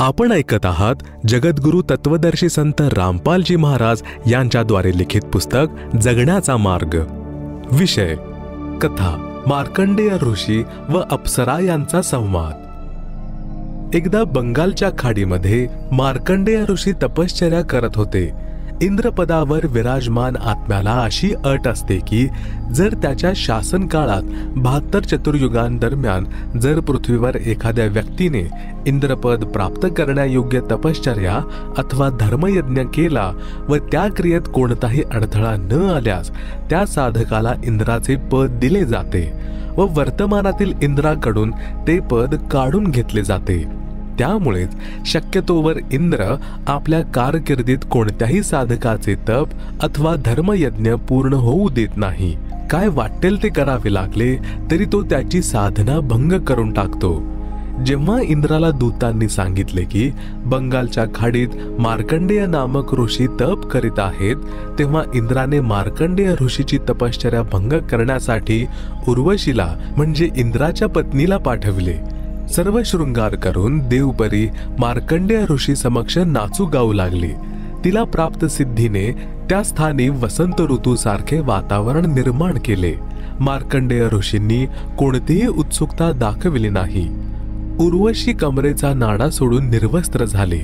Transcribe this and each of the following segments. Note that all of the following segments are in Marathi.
आपण ऐकत आहात जगद्गुरु तत्वदर्शी संत रामपालजी महाराज यांच्याद्वारे लिखित पुस्तक जगण्याचा मार्ग. विषय कथा मार्कंडेय ऋषी व अप्सरा यांचा संवाद. एकदा बंगालच्या खाडीमध्ये मार्कंडेय ऋषी तपश्चर्या करत होते. इंद्रपदावर विराजमान आत्म्याला अशी अट असते की जर त्याच्या शासन काळात 72 चतुर्युगांदरम्यान जर पृथ्वीवर एखाद्या व्यक्तीने इंद्रपद प्राप्त करण्यायोग्य तपश्चर्या अथवा धर्मयज्ञ केला व त्या क्रियेत कोणताही अडथळा न आल्यास त्या साधकाला इंद्राचे पद दिले जाते व वर्तमानातील इंद्राकडून ते पद काढून घेतले जाते. त्यामुळेच शक्यतोवर इंद्र आपल्या कारकिर्दीत कोणत्याही साधकाचे तप अथवा धर्मयज्ञ पूर्ण होऊ देत नाही. काय वाटेल ते करावे लागले तरी तो त्याची साधना भंग करून टाकतो. जेव्हा इंद्राला दूतांनी सांगितले की बंगालच्या खाडीत मार्कंडेय नामक ऋषी तप करीत आहेत, तेव्हा इंद्राने मार्कंडेय ऋषीची तपश्चर्या भंग करण्यासाठी उर्वशीला म्हणजे इंद्राच्या पत्नीला पाठविले. सर्व शृंगार करून देवपरी मार्कंडेय ऋषी समक्ष नाचू गाऊ लागली. तिला प्राप्त सिद्धीने त्या स्थानी वसंत ऋतू सारखे वातावरण निर्माण केले. मार्कंडेय ऋषींनी कोणतीही उत्सुकता दाखविली नाही. उर्वशी कमरेचा नाडा सोडून निर्वस्त्र झाले.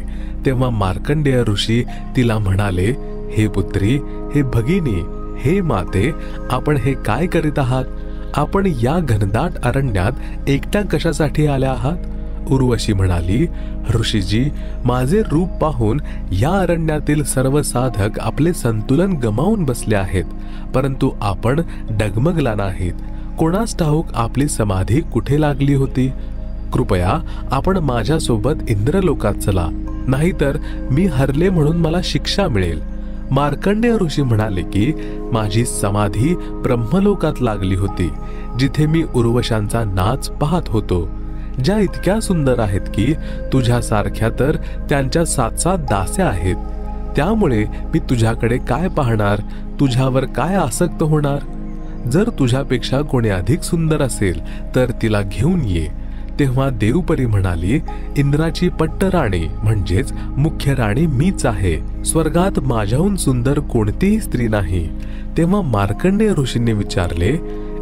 तेव्हा मार्कंडेय ऋषी तिला म्हणाले, हे पुत्री, हे भगिनी, हे माते, आपण हे काय करीत आहात? आपण या घनदाट अरण्यात एकट्या कशासाठी आल्या आहात? उर्वशी म्हणाली, ऋषीजी, माझे रूप पाहून या अरण्यातील सर्व साधक आपले संतुलन गमावून बसले आहेत, परंतु आपण डगमगला नाहीत. कोणास ठाऊक आपली समाधी कुठे लागली होती? कृपया आपण माझ्यासोबत इंद्रलोकात चला, नाहीतर मी हरले म्हणून मला शिक्षा मिळेल. मार्कंडेय ऋषी म्हणाले की माझी समाधी ब्रह्मलोकात लागली होती, जिथे मी उर्वशांचा नाच पाहत होतो, ज्या इतक्या सुंदर आहेत की तुझ्यासारख्या तर त्यांच्या 7-7 दास्या आहेत. त्यामुळे मी तुझ्याकडे काय पाहणार, तुझ्यावर काय आसक्त होणार? जर तुझ्यापेक्षा कोणी अधिक सुंदर असेल तर तिला घेऊन ये. तेव्हा देवपरी म्हणाली, इंद्राची पट्टराणी म्हणजेच मुख्य राणी मीच आहे. स्वर्गात माझ्याहून सुंदर कोणतीही स्त्री नाही. तेव्हा मार्कंडेय ऋषींनी विचारले,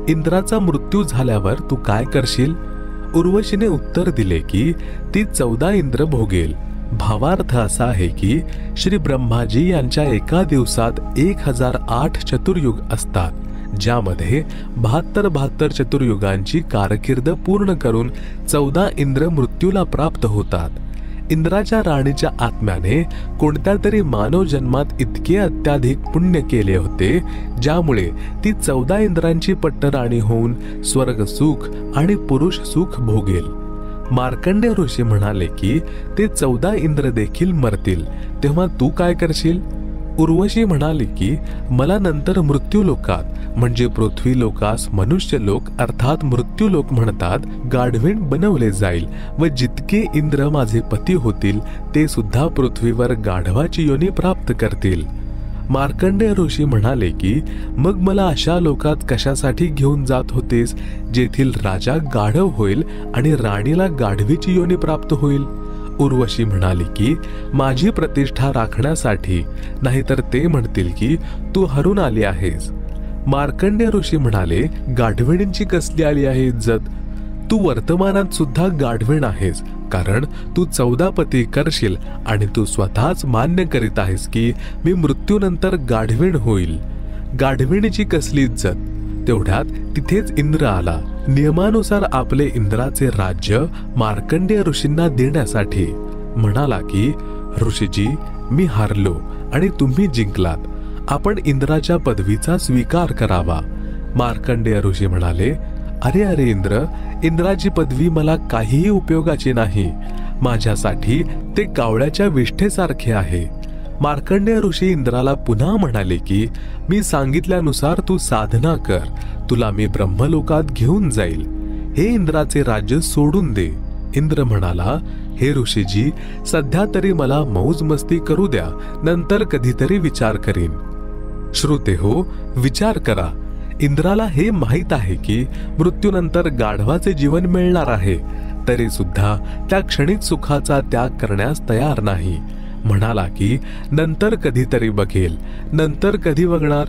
इंद्राचा मृत्यू झाल्यावर तू काय करशील? उर्वशीने उत्तर दिले की ती 14 इंद्र भोगेल. भावार्थ असा आहे की श्री ब्रह्माजी यांच्या एका दिवसात 1008 चतुर्युग असतात, ज्यामध्ये 72 चतुर्युगांची कारकीर्द पूर्ण करून 14 इंद्र मृत्यूला प्राप्त होतात. इंद्राच्या राणीच्या आत्म्याने कोणत्या तरी मानव जन्मात इतके अत्याधिक पुण्य केले होते, ज्यामुळे ती 14 इंद्रांची पट्टराणी होऊन स्वर्ग सुख आणि पुरुष सुख भोगेल. मार्कंडेय ऋषी म्हणाले की ते 14 इंद्र देखील मरतील. तेव्हा तू काय करशील? उर्वशी म्हणाली की मला नंतर मृत्यूलोकात म्हणजे पृथ्वी लोकास मनुष्य लोक अर्थात मृत्यूलोक म्हणतात, गाढवीण बनवले जाईल व जितके इंद्र माझे पती होतील ते सुद्धा पृथ्वीवर गाढवाची योनी प्राप्त करतील. मार्कंडेय ऋषी म्हणाले की मग मला अशा लोकात कशासाठी घेऊन जात होतेस जेथील राजा गाढव होईल आणि राणीला गाढवीची योनी प्राप्त होईल? उर्वशी म्हणाली की माझी प्रतिष्ठा राखण्यासाठी, नाहीतर ते म्हणतील की तू हरून आली आहेस. मार्कंडेय ऋषी म्हणाले, गाढविणींची कसली आली आहे इज्जत? तू वर्तमानात सुद्धा गाढविण आहेस, कारण तू 14 पती करशील आणि तू स्वतःच मान्य करीत आहेस की मी मृत्यूनंतर गाढविण होईल. गाढविणीची कसली इज्जत? तेवढ्यात तिथेच इंद्र आला. नियमानुसार आपले इंद्राचे राज्य मार्कंडेय ऋषींना देण्यासाठी म्हणाला की ऋषीजी, मी हारलो आणि तुम्ही जिंकलात. आपण इंद्राच्या पदवीचा स्वीकार करावा. मार्कंडेय ऋषी म्हणाले, अरे अरे इंद्र, इंद्राची पदवी मला काहीही उपयोगाची नाही. माझ्यासाठी ते कावळ्याच्या विष्ठेसारखे आहे. मार्कंडेय ऋषी इंद्राला पुन्हा म्हणाले की मी सांगितल्यानुसार तू साधना कर, तुला मी ब्रह्मलोकात घेऊन जाईल. हे इंद्राचे राज्य सोडून दे. इंद्र म्हणाला, हे ऋषीजी, सध्या तरी मला मौज मस्ती करू द्या, नंतर कधीतरी विचार करीन. श्रोते हो, विचार करा. इंद्राला हे माहित आहे की मृत्यूनंतर गाढवाचे जीवन मिळणार आहे. तरी सुद्धा त्या क्षणिक सुखाचा त्याग करण्यास तयार नाही. म्हणाला की नंतर कधीतरी बघेल. नंतर कधी बघणार?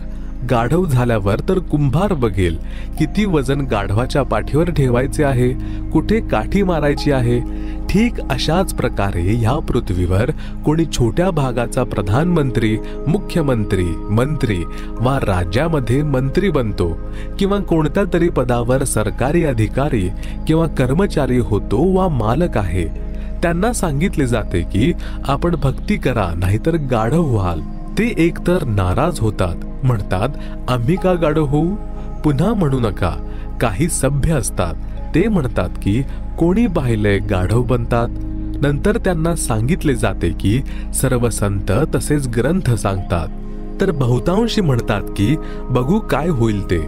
गाढव झाल्यावर तर कुंभार बघेल. किती वजन गाढवाच्या पाठीवर ठेवायचे आहे, कुठे काठी मारायची आहे. ठीक अशाच प्रकारे ह्या पृथ्वीवर कोणी छोट्या भागाचा प्रधानमंत्री, मुख्यमंत्री, मंत्री वा राज्यामध्ये मंत्री बनतो किंवा कोणत्या तरी पदावर सरकारी अधिकारी किंवा कर्मचारी होतो वा मालक आहे. त्यांना सांगितले जाते की आपण भक्ती करा नाहीतर गाढव व्हाल. ते एकतर नाराज होतात, म्हणतात आम्ही का गाढव होऊ? पुन्हा म्हणू नका. काही सभ्य असतात, ते म्हणतात की कोणी पाहिलंय गाढव बनतात. नंतर त्यांना सांगितले जाते की सर्व संत तसेच ग्रंथ सांगतात. तर बहुतांशी म्हणतात की बघू काय होईल ते.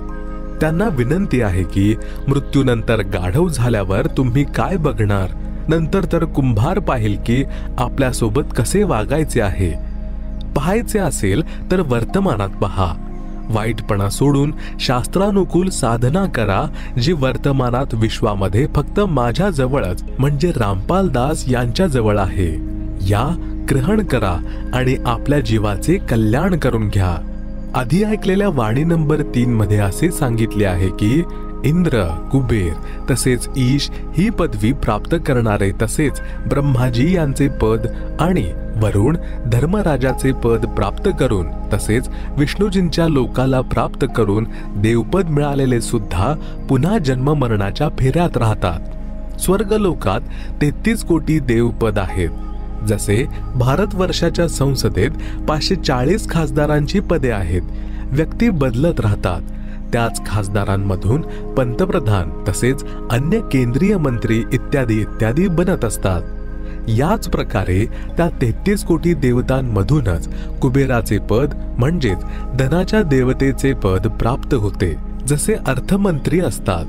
त्यांना विनंती आहे की मृत्यूनंतर गाढव झाल्यावर तुम्ही काय बघणार? नंतर तर कुंभार पाहिल की आपल्यासोबत कसे वागायचे आहे. पाहायचे असेल तर वर्तमानात पहा. वाईटपणा सोडून शास्त्रानुकूल साधना करा, जी वर्तमानात विश्वामध्ये फक्त माझ्या जवळच म्हणजे रामपाल दास यांच्या जवळ आहे. या ग्रहण करा आणि आपल्या जीवाचे कल्याण करून घ्या. आधी ऐकलेल्या वाणी नंबर 3 मध्ये असे सांगितले आहे की इंद्र, कुबेर तसेच ईश ही पदवी प्राप्त करणारे तसेच ब्रह्माजी यांचे पद आणि वरुण धर्मराजाचे पद प्राप्त करून तसेच विष्णूजींच्या लोकाला प्राप्त करून देवपद मिळालेले सुद्धा पुन्हा जन्म मरणाच्या फेऱ्यात राहतात. स्वर्गलोकात 33 कोटी देवपद आहेत. जसे भारतवर्षाच्या संसदेत 540 खासदारांची पदे आहेत. व्यक्ती बदलत राहतात. त्याच खासदारांमधून पंतप्रधान तसेच अन्य केंद्रीय मंत्री इत्यादी इत्यादी बनत असतात. याच प्रकारे त्या 33 कोटी देवतांमधूनच कुबेराचे पद म्हणजेच धनाच्या देवतेचे पद प्राप्त होते. जसे अर्थमंत्री असतात.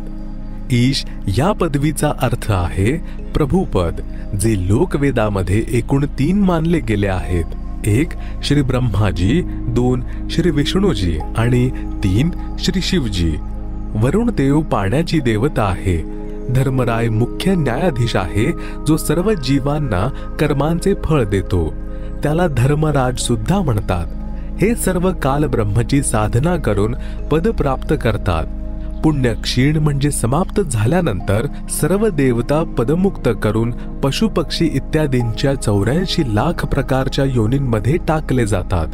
ईश या पदवीचा अर्थ आहे प्रभुपद, जे लोकवेदामध्ये एकूण 3 मानले गेले आहेत. 1 श्री ब्रह्माजी, 2 श्री विष्णूजी आणि 3 श्री शिवजी. वरुण देव पाण्याची देवता आहे. धर्मराय मुख्य न्यायाधीश आहे, जो सर्व जीवांना कर्मांचे फळ देतो. त्याला धर्मराज सुद्धा म्हणतात. हे सर्व काल ब्रह्मची साधना करून पद प्राप्त करतात. पुण्य क्षीण म्हणजे समाप्त झाल्यानंतर सर्व देवता पदमुक्त करून पशुपक्षी इत्यादींच्या 84 लाख प्रकारच्या योनींमध्ये टाकले जातात.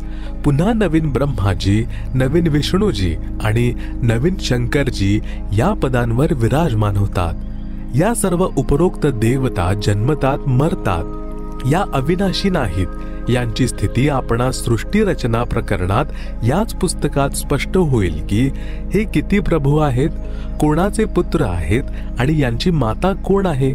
पुन्हा नवीन ब्रह्माजी, नवीन विष्णूजी आणि नवीन शंकरजी या पदांवर विराजमान होतात. या सर्व उपरोक्त देवता जन्मतात, मरतात. या अविनाशी नाहीत. यांची स्थिती आपणास सृष्टी रचना प्रकरणात याच पुस्तकात स्पष्ट होईल की हे किती प्रभू आहेत, कोणाचे पुत्र आहेत आणि यांची माता कोण आहे.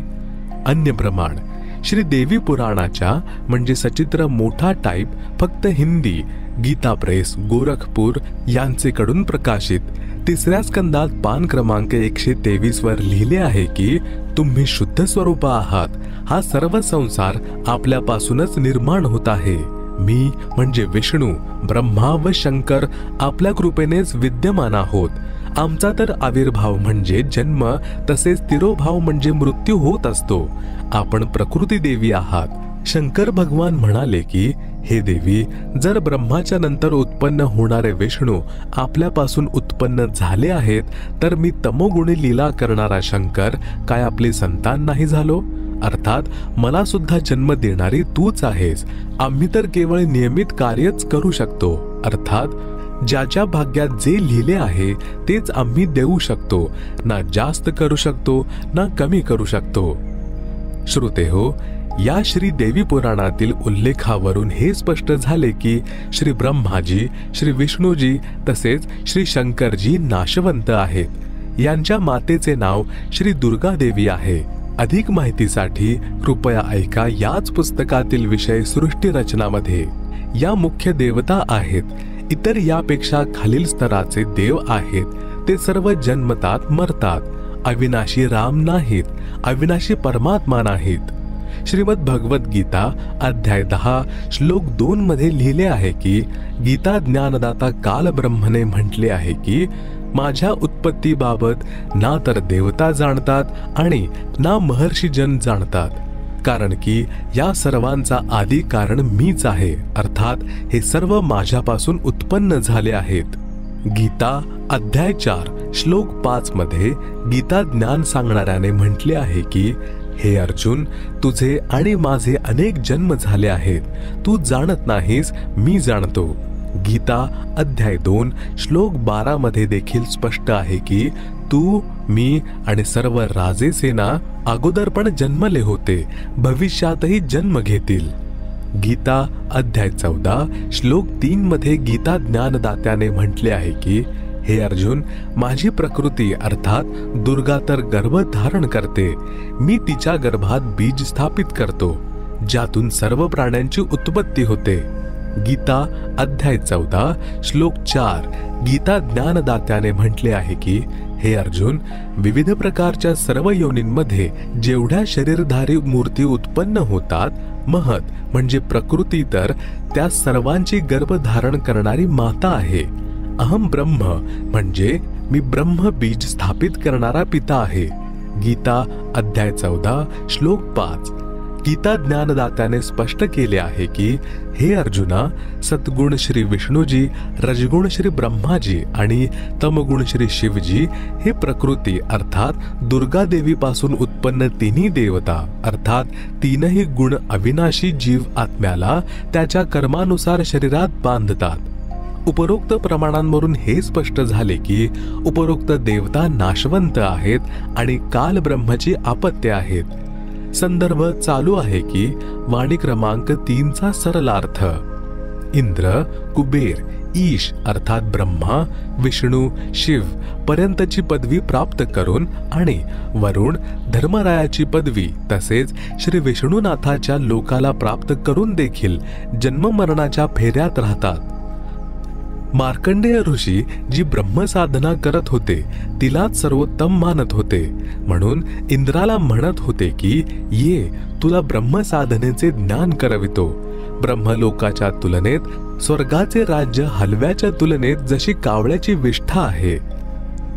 अन्य प्रमाण श्री देवी पुराणाच्या म्हणजे सचित्र मोठा टाईप फक्त हिंदी, गीता प्रेस, गोरखपूर यांचेकडून प्रकाशित 3ऱ्या स्कंदात पान क्रमांक 123 वर लिहिले आहे की तुम्ही शुद्ध स्वरूप आहात. हा सर्व संसार आपल्यापासूनच निर्माण होत आहे. मी म्हणजे विष्णू, ब्रह्मा व शंकर आपल्या कृपेनेच विद्यमान आहोत. आमचा तर आविर्भाव म्हणजे जन्म तसेच तिरोभाव म्हणजे मृत्यू होत असतो. आपण प्रकृती देवी आहात. शंकर भगवान म्हणाले की हे देवी, जर ब्रह्माच्या नंतर उत्पन्न होणारे विष्णू आपल्यापासून उत्पन्न झाले आहेत तर मी तमोगुणी लीला करणारा शंकर काय आपले संतान नाही झालो? अर्थात मला सुद्धा जन्म देणारी तूच आहेस. आम्ही तर केवळ नियमित कार्यच करू शकतो. अर्थात ज्याच्या भाग्यात जे लिहिले आहे तेच आम्ही देऊ शकतो. ना जास्त करू शकतो ना कमी करू शकतो. श्रोते हो, या श्री देवी पुराणातील उल्लेखावरून हे स्पष्ट झाले की श्री ब्रह्माजी, श्री विष्णूजी तसेच श्री शंकरजी नाशवंत आहेत. यांच्या मातेचे नाव श्री दुर्गा देवी आहे. अधिक माहितीसाठी कृपया ऐका याच पुस्तकातील विषय सृष्टी रचनामध्ये. या मुख्य देवता आहेत. इतर यापेक्षा खालील स्तराचे देव आहेत. ते सर्व जन्मतात, मरतात. अविनाशी राम नाहीत, अविनाशी परमात्मा नाहीत. श्रीमद भगवत गीता अध्याय 10 श्लोक 2 मध्ये लिहिले आहे की गीता ज्ञानदाता काल ब्रह्मने म्हटले आहे की माझ्या उत्पत्तीबाबत ना तर देवता जाणतात आणि ना महर्षीजन जाणतात, कारण की या सर्वांचा आदी कारण मीच आहे, अर्थात हे सर्व माझ्यापासून उत्पन्न झाले आहेत. गीता अध्याय 4 श्लोक 5 मध्ये गीता ज्ञान सांगणाऱ्याने म्हटले आहे की, हे अर्जुन, तुझे आणि माझे अनेक जन्म झाले आहेत, तू जाणत नाहीस, मी जाणतो. गीता अध्याय 2 श्लोक 12 मध्ये देखील स्पष्ट आहे की, तू, मी आणि सर्व राजे सेना अगोदर पण जन्मले होते, भविष्यातही जन्म घेतील. गीता अध्याय 14 श्लोक 3 मध्ये गीता ज्ञानदात्याने म्हटले आहे की, हे अर्जुन, माझी प्रकृती अर्थात दुर्गा तर गर्भ धारण करते, मी तिच्या गर्भात बीज स्थापित करतो, ज्यातून सर्व प्राण्यांची उत्पत्ती होते. गीता अध्याय 14 श्लोक 4 गीता ज्ञानदात्याने म्हटले आहे की, हे अर्जुन, विविध प्रकारच्या सर्व योनींमध्ये जेवढ्या शरीरधारी मूर्ती उत्पन्न होतात, महत म्हणजे प्रकृती तर त्या सर्वांची गर्भधारण करणारी माता आहे. अहम ब्रह्म म्हणजे मी ब्रह्म बीज स्थापित करणारा पिता आहे. गीता अध्याय 14 श्लोक 5 गीता ज्ञानदात्याने स्पष्ट केले आहे की, हे अर्जुना, सद्गुण श्री विष्णूजी, रजगुण श्री ब्रह्माजी आणि तमगुण श्री शिवजी हे प्रकृती अर्थात दुर्गा देवीपासून उत्पन्न तिन्ही देवता अर्थात तीनही गुण अविनाशी जीव आत्म्याला त्याच्या कर्मानुसार शरीरात बांधतात. उपरोक्त प्रमाणांवरून हे स्पष्ट झाले की उपरोक्त देवता नाशवंत आहेत आणि काल ब्रह्माची आपत्य आहेत. संदर्भ चालू आहे की वाणी क्रमांक 3चा सरलार्थ. इंद्र, कुबेर, ईश अर्थात ब्रह्मा, विष्णू, शिव पर्यंतची पदवी प्राप्त करून आणि वरुण, धर्मरायाची पदवी तसेच श्री विष्णुनाथाच्या लोकाला प्राप्त करून देखील जन्ममरणाच्या फेऱ्यात राहतात. मार्कंडेय ऋषी जी ब्रह्मसाधना करत होते तिलाच सर्वोत्तम मानत होते, म्हणून इंद्राला म्हणत होते की, ये, तुला ब्रह्मसाधनेचे ज्ञान करवितो. ब्रह्मलोकाच्या तुलनेत स्वर्गाचे राज्य हलव्याच्या तुलनेत जशी कावळ्याची विष्ठा आहे.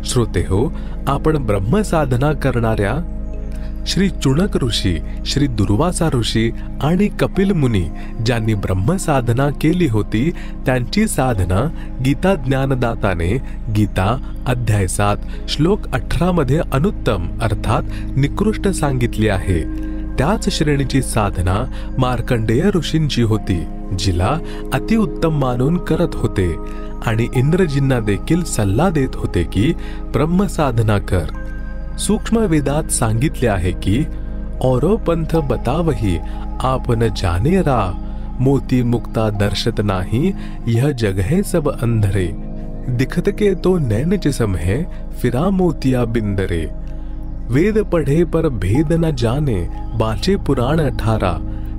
श्रोतेहो, आपण ब्रह्मसाधना करणाऱ्या श्री चुणक ऋषी, श्री दुर्वासा ऋषी आणि कपिल मुनी ज्यांनी ब्रह्मसाधना केली होती त्यांची साधना गीता ज्ञानदाताने गीता अध्याय 7 श्लोक 18 मध्ये अनुत्तम अर्थात निकृष्ट सांगितली आहे. त्याच श्रेणीची साधना मार्कंडेय ऋषींची होती, जिला अतिउत्तम मानून करत होते आणि इंद्रजींना देखील सल्ला देत होते की ब्रह्मसाधना कर. सूक्ष्म वेदात सांगितले आहे की, औरो पंथ बतावही आपन जाने रा, मोती मुक्ता दर्शत नाही, यह जग है सब अंधरे, दिखत के तो नैन जिसम है, फिरा मोतिया बिंदरे. वेद पढ़े पर भेद न जाने, बाचे पुराण 18,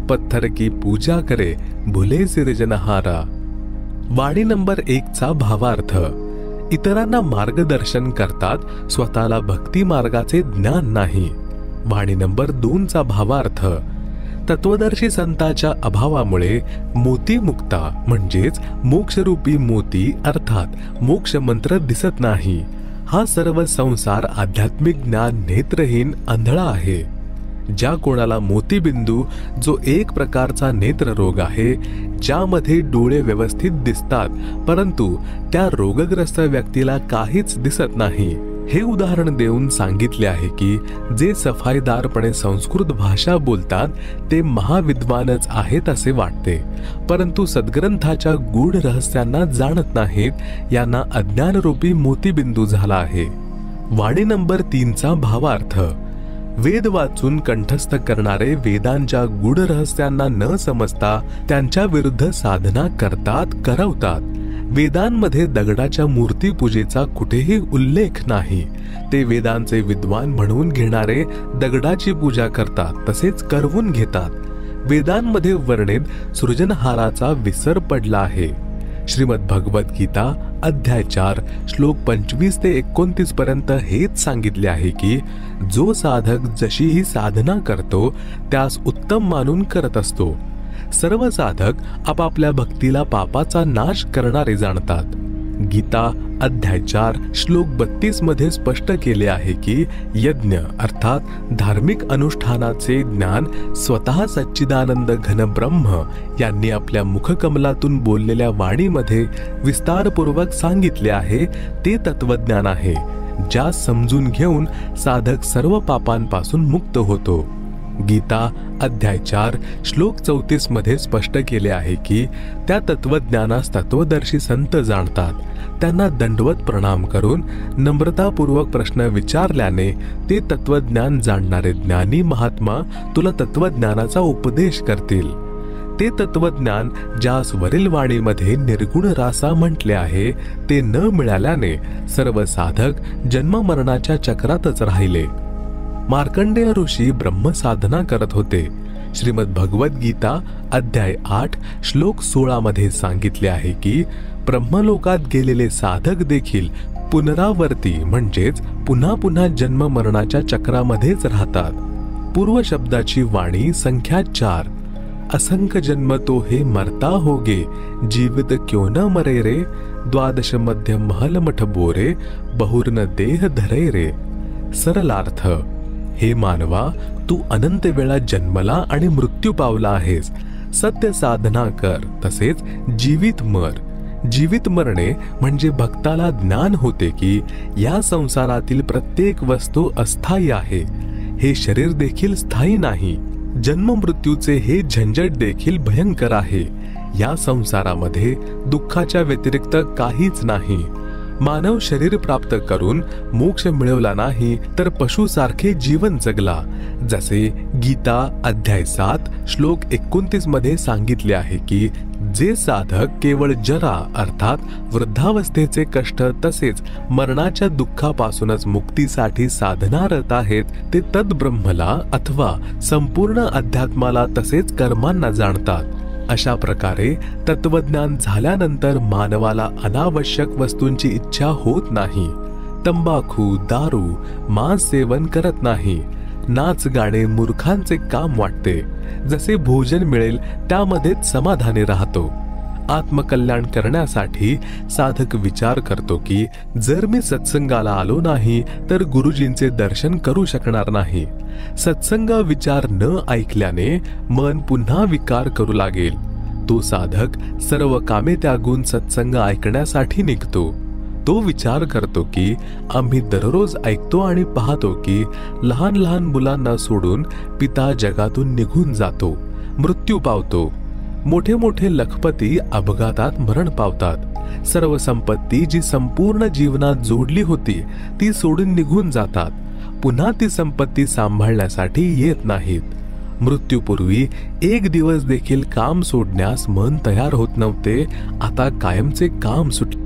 पत्थर की पूजा करे, भुले सिरजनहारा. वाणी नंबर 1चा भावार्थ. इतरांना मार्गदर्शन करतात, स्वतःला भक्ती मार्गाचे ज्ञान नाही. वाणी नंबर 2चा भावार्थ. तत्वदर्शी संतांच्या अभावामुळे मोती मुक्ता म्हणजेच मोक्षरूपी मोती अर्थात मोक्ष मंत्र दिसत नाही. हा सर्व संसार आध्यात्मिक ज्ञान नेत्रहीन आंधळा आहे. ज्या कोणाला मोतीबिंदू जो एक प्रकारचा नेत्र रोग आहे, ज्यामध्ये डोळे व्यवस्थित दिसतात परंतु त्या रोगग्रस्त व्यक्तीला काहीच दिसत नाही, हे उदाहरण देऊन सांगितले आहे की जे सफाईदारपणे संस्कृत भाषा बोलतात ते महाविद्वानच आहेत असे वाटते, परंतु सद्ग्रंथाच्या गूढ रहस्यांना जाणत नाहीत, यांना अज्ञानरूपी मोतीबिंदू झाला आहे. वाणी नंबर 3चा भावार्थ. वेद वाचून कंठस्थ करणारे वेदांच्या गूढ रहस्यांना न समजता त्यांच्या विरुद्ध साधना करतात, करवतात. वेदांमध्ये दगडाच्या मूर्ती पूजेचा कुठेही उल्लेख नाही. ते वेदांचे विद्वान म्हणून घेणारे दगडाची पूजा करतात तसेच करवून घेतात. वेदांमध्ये वर्णित सृजनहाराचा विसर पडला आहे. श्रीमद भगवत गीता अध्याय 4 श्लोक 25 ते 29 पर्यंत हेच सांगितले आहे की जो साधक जशीही साधना करतो त्यास उत्तम मानून करत असतो. सर्व साधक आपापल्या भक्तीला पापाचा नाश करणारे जाणतात. गीता अध्याय 4 श्लोक 32 मध्ये स्पष्ट केले आहे की यज्ञ अर्थात धार्मिक अनुष्ठानाचे ज्ञान स्वतः सच्चिदानंद घन ब्रह्म यांनी आपल्या मुखकमलातून बोललेल्या वाणीमध्ये विस्तारपूर्वक सांगितले आहे ते तत्वज्ञान आहे, ज्यास समजून घेऊन साधक सर्व पापांपासून मुक्त होतो। गीता अध्याय 4 श्लोक 34 मध्ये स्पष्ट केले आहे की त्या तत्वज्ञानास तत्वदर्शी संत जाणतात। त्यांना दंडवत प्रणाम करून नम्रतापूर्वक प्रश्न विचारल्याने ते तत्वज्ञान जाणणारे ज्ञानी महात्मा तुला तत्वज्ञानाचा उपदेश करतील। ते तत्वज्ञान ज्यास वरील वाणीमध्ये निर्गुण रासा म्हटले आहे ते न मिळाल्याने सर्व साधक जन्म मरणाच्या चक्रातच राहिले। मार्कंडेय ऋषी ब्रह्मसाधना करत होते। श्रीमद भगवद गीता अध्याय 8 श्लोक 16 मध्ये सांगितले आहे की ब्रह्मलोकात गेलेले साधक देखील पुनरावर्ती म्हणजेच पुन्हा पुन्हा जन्म मरणाच्या चक्रामध्येच राहतात। पूर्व शब्दाची वाणी संख्या 4 असंख्य जन्म तो हे मरता होगे, जीवित क्यों न मरे रे, द्वादश मध्य महल मठ बोरे, बहुर्न देह धरे रे। सरलार्थ, हे मानवा, तू अनंत वेळा जन्मला आणि मृत्यू पावला आहेस। सत्य साधना कर, तसेच जीवित मर। जीवित मरणे म्हणजे भक्ताला ज्ञान होते की या संसारातील प्रत्येक वस्तू अस्थायी आहे, हे शरीर देखील स्थायी नाही। जन्म मृत्यूचे हे झंझट देखील भयंकर आहे। या संसारामध्ये दुःखाच्या व्यतिरिक्त काहीच नाही। मानव शरीर प्राप्त करून मोक्ष मिळवला नाही तर पशुसारखे जीवन जगला, जसे गीता अध्याय 7 श्लोक 29 मध्ये सांगितले आहे की जे साधक केवळ जरा अर्थात वृद्धावस्थेचे कष्ट तसेच मरणाच्या दुःखापासूनच मुक्तीसाठी साधनारत आहेत ते तद्ब्रह्मला अथवा संपूर्ण अध्यात्माला तसेच कर्मांना जाणतात। अशा प्रकारे तत्वज्ञान झाल्यानंतर मानवाला अनावश्यक वस्तूंची इच्छा होत नाही। तंबाखू, दारू, मांस सेवन करत नाही। नाच गाणे मूर्खांचे काम वाटते। जसे भोजन मिळेल त्यामध्येच समाधानी राहतो। आत्मकल्याण करण्यासाठी साधक विचार करतो की जर मी सत्संगाला आलो नाही तर गुरुजींचे दर्शन करू शकणार नाही। सत्संग विचार न ऐकल्याने मन पुन्हा विकार करू लागेल। तो साधक सर्व कामे त्यागून सत्संग ऐकण्यासाठी निघतो। तो विचार करतो की आम्ही दररोज ऐकतो आणि पाहतो की लहान लहान मुलांना सोडून पिता जगातून निघून जातो, मृत्यू पावतो। मोठे मोठे लखपती अपघातात मरण पावतात। सर्व संपत्ती जी संपूर्ण जीवनात जोडली होती ती सोडून निघून जातात। पुन्हा ती संपत्ती सांभाळण्यासाठी येत नाहीत। मृत्यूपूर्वी एक दिवस देखील काम सोडण्यास मन तयार होत नव्हते, आता कायमचे काम सुटले।